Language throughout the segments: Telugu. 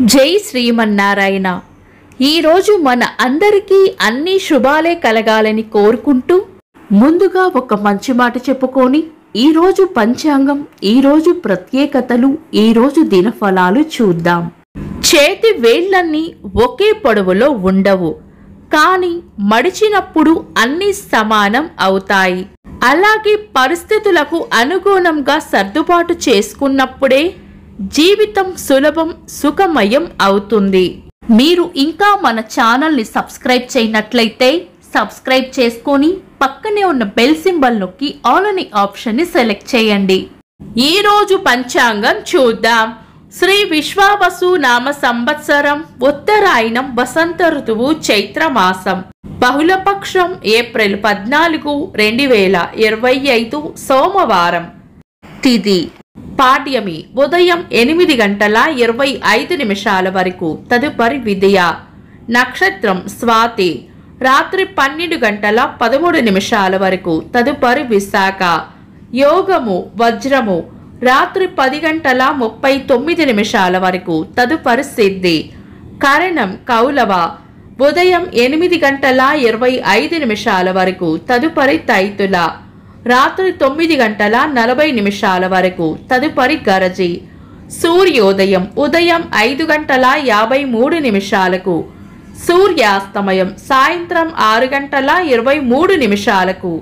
జై శ్రీమన్నారాయణ. ఈరోజు మన అందరికీ అన్ని శుభాలే కలగాలని కోరుకుంటూ ముందుగా ఒక మంచి మాట చెప్పుకొని ఈరోజు పంచాంగం, ఈరోజు ప్రత్యేకతలు, ఈరోజు దినఫలాలు చూద్దాం. చేతి వేళ్లన్నీ ఒకే పొడవులో ఉండవు, కానీ మడిచినప్పుడు అన్ని సమానం అవుతాయి. అలాగే పరిస్థితులకు అనుగుణంగా సర్దుబాటు చేసుకున్నప్పుడే జీవితం సులభం, సుఖమయం అవుతుంది. మీరు ఇంకా మన ఛానల్ని సబ్స్క్రైబ్ చేయనట్లయితే సబ్స్క్రైబ్ చేసుకొని పక్కనే ఉన్న బెల్ సింబల్ నొక్కి ఆల్ అనే ఆప్షన్ని సెలెక్ట్ చేయండి. ఈరోజు పంచాంగం చూద్దాం. శ్రీ విశ్వావసు నామ సంవత్సరం, ఉత్తరాయణం, వసంత ఋతువు, చైత్రమాసం, బహుళపక్షం, ఏప్రిల్ 14, 2025 సోమవారం. తిథి పాడ్యమి ఉదయం 8:25 వరకు, తదుపరి విద్య. నక్షత్రం స్వాతి రాత్రి 12:13 వరకు, తదుపరి విశాఖ. యోగము వజ్రము రాత్రి 10:39 వరకు, తదుపరి సిద్ధి. కరణం కౌలవ ఉదయం 8:25 వరకు, తదుపరి తైతుల. రాత్రి 9:40 వరకు, తదుపరి గరజి. సూర్యోదయం ఉదయం 5:53, సూర్యాస్తమయం సాయంత్రం 6:23.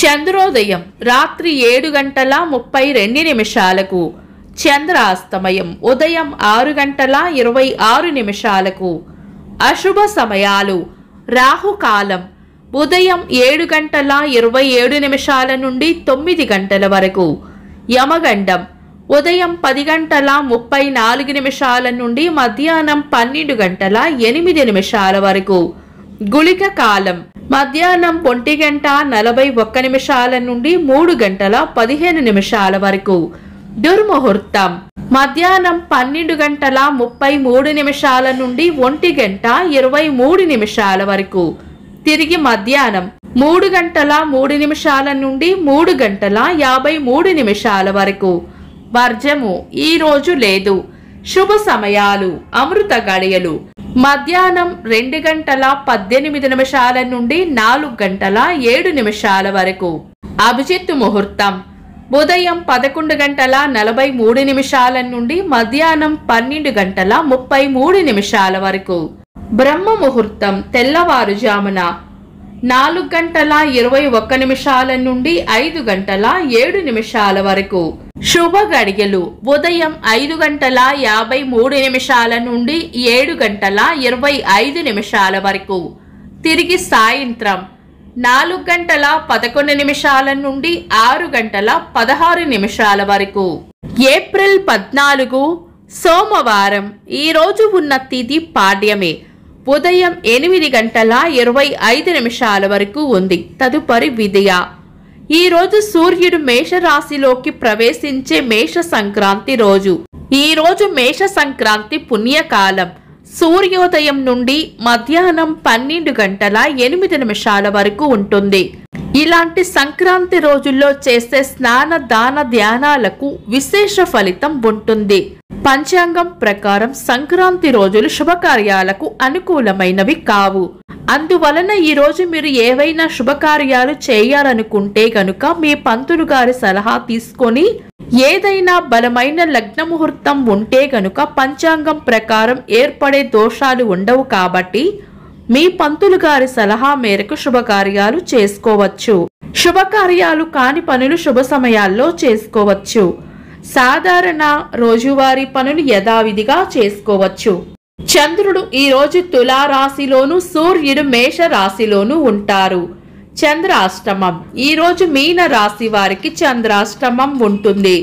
చంద్రోదయం రాత్రి 7:32, చంద్రాస్తమయం ఉదయం 6:26. అశుభ సమయాలు: రాహుకాలం ఉదయం 7:27 నుండి 9 గంటల వరకు, యమగండం ఉదయం 10:34 నుండి మధ్యాహ్నం 12:08 వరకు, గుళిక కాలం మధ్యాహ్నం 1:41 నుండి 3:15 వరకు, దుర్ముహూర్తం మధ్యాహ్నం 12:33 నుండి 1:23 వరకు, తిరిగి మధ్యాహ్నం 3:03 నుండి 3:53 వరకు. వర్జము ఈ రోజు లేదు. శుభ సమయాలు: అమృత గడియలు మధ్యాహ్నం 2:18 నుండి 4:07 వరకు. అభిజిత్ ముహూర్తం ఉదయం 11:43 నుండి మధ్యాహ్నం 12:33 వరకు. బ్రహ్మ ముహూర్తం తెల్లవారుజామున 4:21 నుండి 5:07 వరకు. శుభ గడియలు ఉదయం 5:53 నుండి 7:25 వరకు, తిరిగి సాయంత్రం 4:11 నుండి 6:16 వరకు. ఏప్రిల్ 14 సోమవారం. ఈరోజు ఉన్న తిథి పాడ్యమే. ఉదయం 8:25 వరకు ఉంది, తదుపరి విద్య. ఈరోజు సూర్యుడు మేషరాశిలోకి ప్రవేశించే మేష సంక్రాంతి రోజు. ఈరోజు మేష సంక్రాంతి పుణ్యకాలం. సూర్యోదయం నుండి మధ్యాహ్నం 12:08 వరకు ఉంటుంది. ఇలాంటి సంక్రాంతి రోజుల్లో చేసే స్నాన దాన ధ్యానాలకు విశేష ఫలితం ఉంటుంది. పంచాంగం ప్రకారం సంక్రాంతి రోజులు శుభకార్యాలకు అనుకూలమైనవి కావు. అందువలన ఈరోజు మీరు ఏవైనా శుభకార్యాలు చేయాలనుకుంటే గనుక మీ పంతులు గారి సలహా తీసుకొని, ఏదైనా బలమైన లగ్న ముహూర్తం ఉంటే గనుక పంచాంగం ప్రకారం ఏర్పడే దోషాలు ఉండవు కాబట్టి మీ పంతులు గారి సలహా మేరకు శుభకార్యాలు చేసుకోవచ్చు. శుభకార్యాలు కాని పనులు శుభ సమయాల్లో చేసుకోవచ్చు. సాధారణ రోజువారీ పనులు యథావిధిగా చేసుకోవచ్చు. చంద్రుడు ఈరోజు తులారాశిలోను, సూర్యుడు మేష రాశిలోను ఉంటారు. చంద్రాష్టమం ఈరోజు మీన రాశి వారికి చంద్రాష్టమం ఉంటుంది.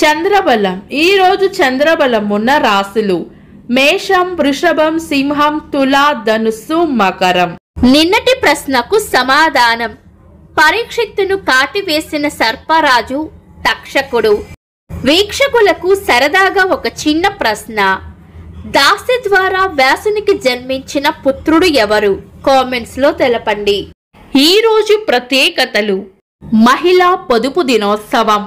చంద్రబలం ఈరోజు చంద్రబలం ఉన్న రాశులు మేషం, వృషభం, సింహం, తులా, ధనుస్సు, మకరం. నిన్నటి ప్రశ్నకు సమాధానం: పరీక్షిత్తును కాటివేసిన సర్పరాజు తక్షకుడు. వీక్షకులకు సరదాగా ఒక చిన్న ప్రశ్న: దాసి ద్వారా వ్యాసునికి జన్మించిన పుత్రుడు ఎవరు? కామెంట్స్ లో తెలపండి. ఈ రోజు ప్రత్యేకతలు: మహిళా పొదుపు దినోత్సవం,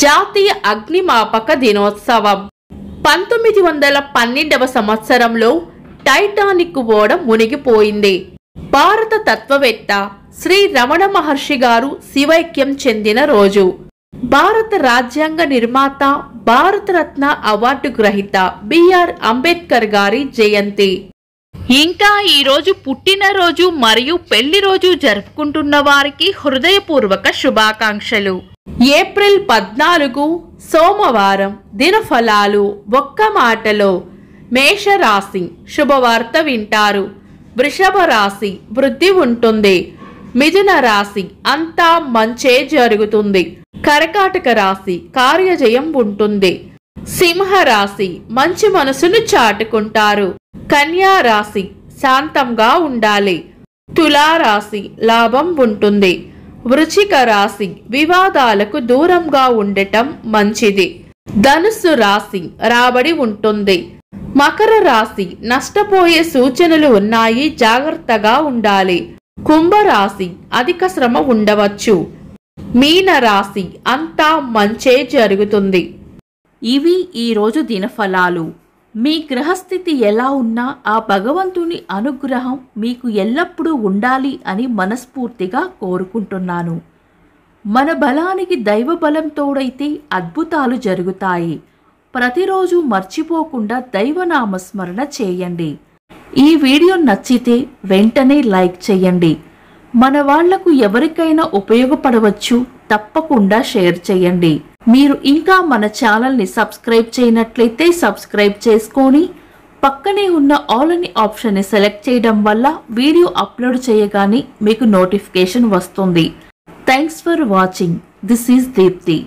జాతీయ అగ్నిమాపక దినోత్సవం, 1912వ సంవత్సరంలో టైటానిక్ ఓడ మునిగిపోయింది. భారత తత్వవేత్త శ్రీ రమణ మహర్షి గారు శివైక్యం చెందిన రోజు. భారత రాజ్యాంగ నిర్మాత, భారతరత్న అవార్డు గ్రహీత బిఆర్ అంబేద్కర్ గారి జయంతి. ఇంకా ఈరోజు పుట్టినరోజు మరియు పెళ్లి రోజు జరుపుకుంటున్న వారికి హృదయపూర్వక శుభాకాంక్షలు. ఏప్రిల్ 14 సోమవారం. దినఫలాలు. ఒక్క మాటలో మేషరాశి శుభవార్త వింటారు. వృషభ రాశి వృద్ధి ఉంటుంది. మిథున రాశి అంతా మంచే జరుగుతుంది. కర్కాటక రాశి కార్యజయం ఉంటుంది. సింహ రాశి మంచి మనసును చాటుకుంటారు. కన్యా రాశి శాంతంగా ఉండాలి. తులా రాశి లాభం ఉంటుంది. వృశ్చిక రాశి వివాదాలకు దూరంగా ఉండటం మంచిది. ధనుస్సు రాశి రాబడి ఉంటుంది. మకర రాశి నష్టపోయే సూచనలు ఉన్నాయి, జాగ్రత్తగా ఉండాలి. కుంభరాశి అధిక శ్రమ ఉండవచ్చు. మీన రాశి అంతా మంచే జరుగుతుంది. ఇవి ఈరోజు దినఫలాలు. మీ గ్రహస్థితి ఎలా ఉన్నా ఆ భగవంతుని అనుగ్రహం మీకు ఎల్లప్పుడూ ఉండాలి అని మనస్ఫూర్తిగా కోరుకుంటున్నాను. మన బలానికి దైవ బలం తోడైతే అద్భుతాలు జరుగుతాయి. ప్రతిరోజు మర్చిపోకుండా దైవనామస్మరణ చేయండి. ఈ వీడియో నచ్చితే వెంటనే లైక్ చేయండి. మన వాళ్లకు ఎవరికైనా ఉపయోగపడవచ్చు. తప్పకుండా షేర్ చేయండి. మీరు ఇంకా మన ఛానల్ని సబ్స్క్రైబ్ చేయనట్లయితే సబ్స్క్రైబ్ చేసుకొని పక్కనే ఉన్న ఆల్ అని ఆప్షన్ని సెలెక్ట్ చేయడం వల్ల వీడియో అప్లోడ్ చేయగానే మీకు నోటిఫికేషన్ వస్తుంది. Thanks for watching. This is Deepti.